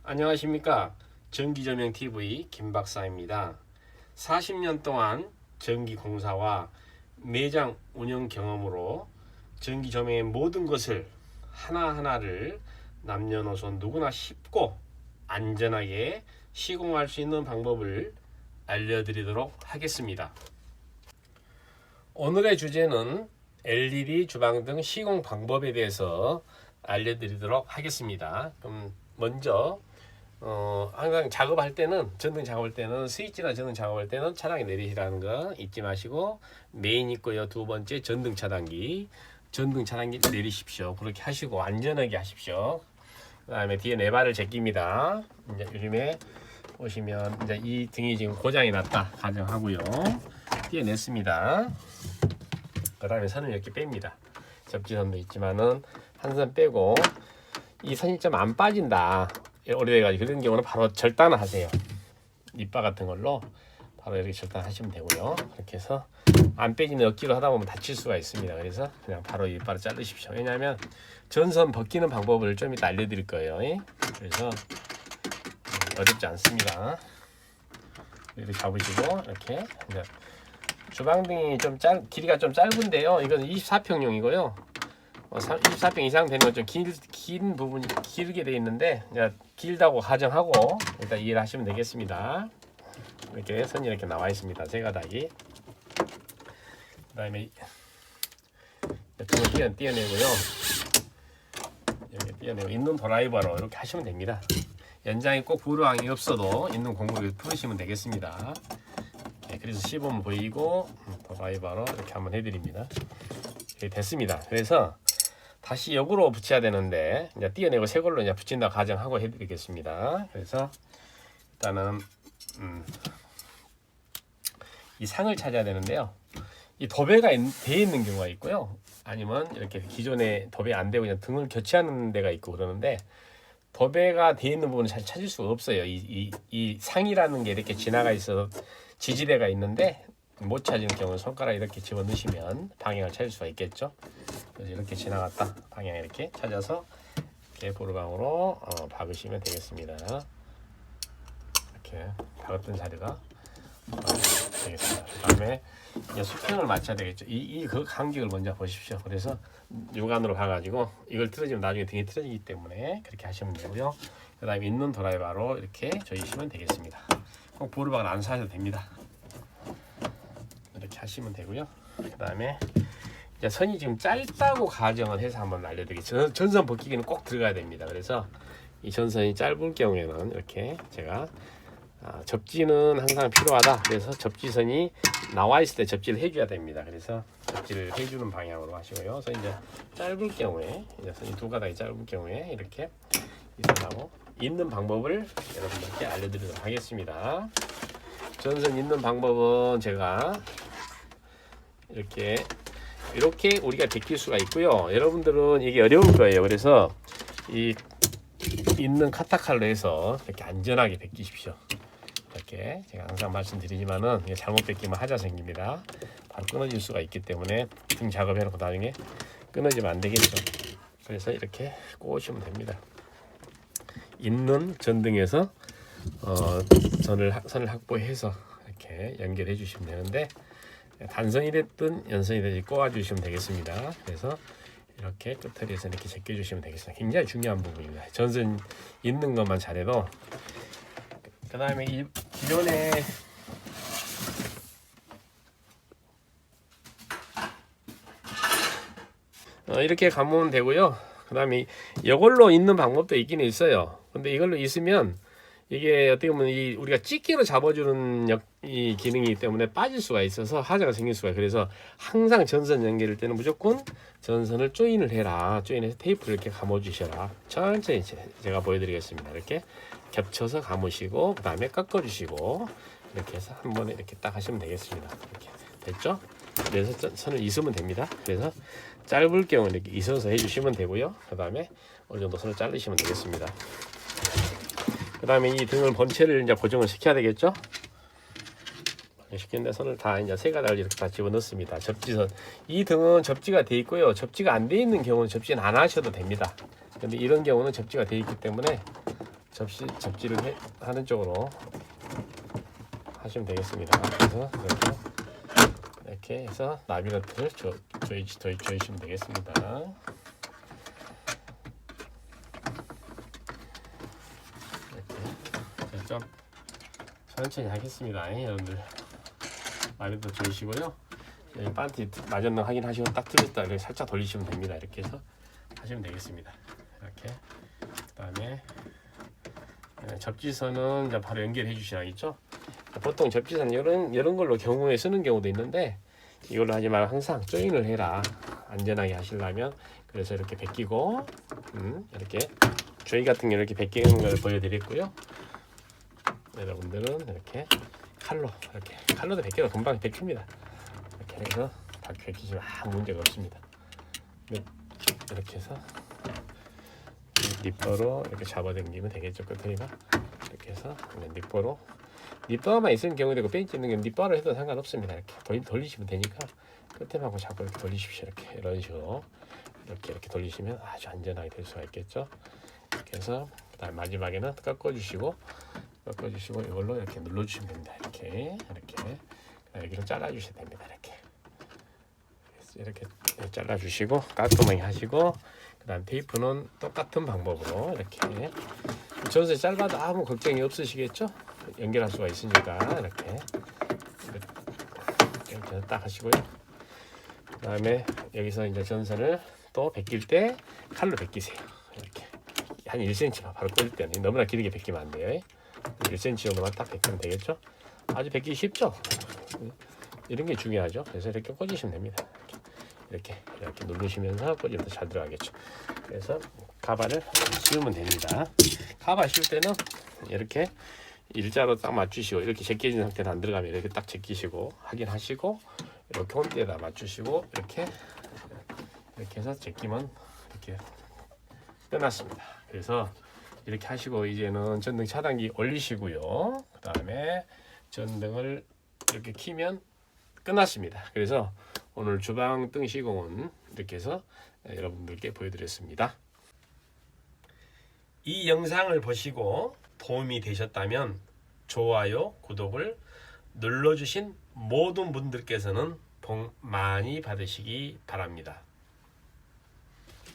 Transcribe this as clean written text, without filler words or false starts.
안녕하십니까. 전기조명TV 김박사입니다. 40년 동안 전기공사와 매장 운영 경험으로 전기조명의 모든 것을 하나하나를 남녀노소 누구나 쉽고 안전하게 시공할 수 있는 방법을 알려드리도록 하겠습니다. 오늘의 주제는 LED 주방등 시공 방법에 대해서 알려드리도록 하겠습니다. 그럼 먼저 항상 작업할 때는, 전등 작업할 때는, 스위치나 전등 작업할 때는 차단기 내리시라는 거 잊지 마시고, 메인 있고요. 두 번째 전등 차단기 내리십시오. 그렇게 하시고 안전하게 하십시오. 그 다음에 뒤에 네 발을 제낍니다. 이제 요즘에 보시면 이제 이 등이 지금 고장이 났다 가정하고요. 뒤에 냈습니다. 그 다음에 선을 이렇게 뺍니다. 접지선도 있지만은 한 선 빼고, 이 선이 좀 안 빠진다, 오래돼가지고 그런 경우는 바로 절단을 하세요. 립바 같은 걸로 바로 이렇게 절단하시면 되고요. 이렇게 해서 안 빼지는 억지로 하다 보면 다칠 수가 있습니다. 그래서 그냥 바로 립바로 자르십시오. 왜냐하면 전선 벗기는 방법을 좀 이따 알려드릴 거예요. 그래서 어렵지 않습니다. 이렇게 잡으시고, 이렇게 이제 주방등이 좀 길이가 좀 짧은데요. 이건 24평용이고요. 24평 이상 되는 건 좀 긴 부분이 길게 되어 있는데, 길다고 가정하고 일단 이해를 하시면 되겠습니다. 이렇게 선이 이렇게 나와 있습니다. 세 가닥이. 그 다음에 등을 띄어내고요. 이렇게 띄어내고 있는 드라이버로 이렇게 하시면 됩니다. 연장이 꼭 부르항이 없어도 있는 공구를 풀으시면 되겠습니다. 그래서 시범 보이고 드라이버로 이렇게 한번 해드립니다. 이렇게 됐습니다. 그래서 다시 역으로 붙여야 되는데, 이제 띄어내고 새 걸로 이제 붙인다 가정하고 해드리겠습니다. 그래서 일단은 이 상을 찾아야 되는데요. 이 도배가 돼 있는 경우가 있고요. 아니면 이렇게 기존에 도배 안 되고 그냥 등을 교체하는 데가 있고 그러는데, 도배가 돼 있는 부분은 잘 찾을 수가 없어요. 이 상이라는 게 이렇게 지나가 있어서 지지대가 있는데 못 찾는 경우는 손가락 이렇게 집어 넣으시면 방향을 찾을 수가 있겠죠. 그래서 이렇게 지나갔다 방향 이렇게 찾아서 이렇게 보르방으로 박으시면 되겠습니다. 이렇게 박았던 자리가 되겠습니다. 그 다음에 이제 수평을 맞춰야 되겠죠. 그 간격을 먼저 보십시오. 그래서 육안으로 봐가지고 이걸 틀어지면 나중에 등이 틀어지기 때문에 그렇게 하시면 되고요. 그 다음에 있는 드라이버로 이렇게 조이시면 되겠습니다. 꼭 보르방을 안 사셔도 됩니다. 이렇게 하시면 되고요. 그 다음에 선이 지금 짧다고 가정을 해서 한번 알려드리겠습니다. 전선 벗기기는 꼭 들어가야 됩니다. 그래서 이 전선이 짧을 경우에는 이렇게 제가 접지는 항상 필요하다. 그래서 접지선이 나와 있을 때 접지를 해줘야 됩니다. 그래서 접지를 해주는 방향으로 하시고요. 그래서 이제 짧을 경우에, 이제 선이 두 가닥이 짧을 경우에 이렇게 이 선하고 있는 방법을 여러분들께 알려드리도록 하겠습니다. 전선 있는 방법은 제가 이렇게 우리가 베낄 수가 있고요. 여러분들은 이게 어려울 거예요. 그래서 이 있는 카타칼로 해서 이렇게 안전하게 베끼십시오. 이렇게 제가 항상 말씀드리지만은 잘못 베끼면 하자 생깁니다. 바로 끊어질 수가 있기 때문에 등 작업해놓고 나중에 끊어지면 안 되겠죠. 그래서 이렇게 꽂으시면 됩니다. 있는 전등에서 선을 확보해서 이렇게 연결해 주시면 되는데, 단선이 됐든 연선이 됐든 꽂아주시면 되겠습니다. 그래서 이렇게 끝털이에서 이렇게 제껴주시면 되겠습니다. 굉장히 중요한 부분입니다. 전선 있는 것만 잘해도. 그 다음에 이 기존에 이렇게 감으면 되고요. 그 다음에 이걸로 있는 방법도 있긴 있어요. 근데 이걸로 있으면 이게 어떻게 보면 우리가 집게로 잡아주는 이 기능이기 때문에 빠질 수가 있어서 하자가 생길 수가 있어요. 그래서 항상 전선 연결할 때는 무조건 전선을 조인을 해라. 조인해서 테이프를 이렇게 감아주셔라. 천천히 제가 보여드리겠습니다. 이렇게 겹쳐서 감으시고 그 다음에 꺾어주시고 이렇게 해서 한 번에 이렇게 딱 하시면 되겠습니다. 이렇게 됐죠? 그래서 선을 이으면 됩니다. 그래서 짧을 경우는 이렇게 이어서 해주시면 되고요. 그 다음에 어느 정도 선을 자르시면 되겠습니다. 그 다음에 이 등을 본체를 이제 고정을 시켜야 되겠죠? 시켰는데 선을 다 이제 세 가닥을 이렇게 다 집어 넣습니다. 접지선. 이 등은 접지가 돼 있고요. 접지가 안 돼 있는 경우는 접지는 안 하셔도 됩니다. 근데 이런 경우는 접지가 돼 있기 때문에 접지를 하는 쪽으로 하시면 되겠습니다. 그래서 이렇게 해서 나비너트를 조이시면 되겠습니다. 이렇게 좀 천천히 하겠습니다. 여러분들 나비너트 조이시고요. 반티 맞았나 확인하시고 딱 틀렸다 이렇게 살짝 돌리시면 됩니다. 이렇게 해서 하시면 되겠습니다. 이렇게 그다음에 접지선은 이제 바로 연결해 주셔야겠죠. 보통 접지선 이런 걸로 경우에 쓰는 경우도 있는데 이걸로 하지 말고 항상 조인을 해라. 안전하게 하시려면. 그래서 이렇게 베끼고 이렇게 조이 같은 경우 이렇게 베끼는 걸 보여드렸고요. 여러분들은 이렇게 칼로도 베끼가 금방 베낍니다. 이렇게 해서 다 베끼시면 아무 문제가 없습니다. 이렇게 해서 니퍼로 이렇게 잡아당기면 되겠죠. 끝에가 이렇게 해서 니퍼로 니퍼만 있는 경우도 있고 벤치 있는 경우 니퍼로 해도 상관없습니다. 이렇게 돌리시면 되니까 끝에만 잡고 이렇게 돌리십시오. 이렇게 이런 식으로 이렇게 돌리시면 아주 안전하게 될 수가 있겠죠. 이렇게 해서 그다음 마지막에는 꺾어주시고 이걸로 이렇게 눌러주시면 됩니다. 이렇게 여기로 잘라주셔야 됩니다. 이렇게 잘라주시고 깔끔하게 하시고 그다음 테이프는 똑같은 방법으로 이렇게 전세 짧아도 아무 걱정이 없으시겠죠? 연결할 수가 있으니까 이렇게 딱 하시고요. 그다음에 여기서 이제 전선을 또 베낄 때 칼로 베끼세요. 이렇게 한 1cm만 바로 꽂을 때는 너무나 길게 베끼면 안 돼요. 1cm 정도만 딱 베끼면 되겠죠? 아주 베끼기 쉽죠? 이런 게 중요하죠. 그래서 이렇게 꽂으시면 됩니다. 이렇게 누르시면서 꽂으면 잘 들어가겠죠. 그래서 가발을 씌우면 됩니다. 가발 씌울 때는 이렇게 일자로 딱 맞추시고 이렇게 제껴진 상태는 안 들어가면 이렇게 딱 제끼시고 확인하시고 이렇게 홈대에다 맞추시고 이렇게 해서 제끼면 이렇게 끝났습니다. 그래서 이렇게 하시고 이제는 전등 차단기 올리시고요. 그 다음에 전등을 이렇게 키면 끝났습니다. 그래서 오늘 주방등 시공은 이렇게 해서 여러분들께 보여드렸습니다. 이 영상을 보시고 도움이 되셨다면 좋아요, 구독을 눌러주신 모든 분들께서는 복 많이 받으시기 바랍니다.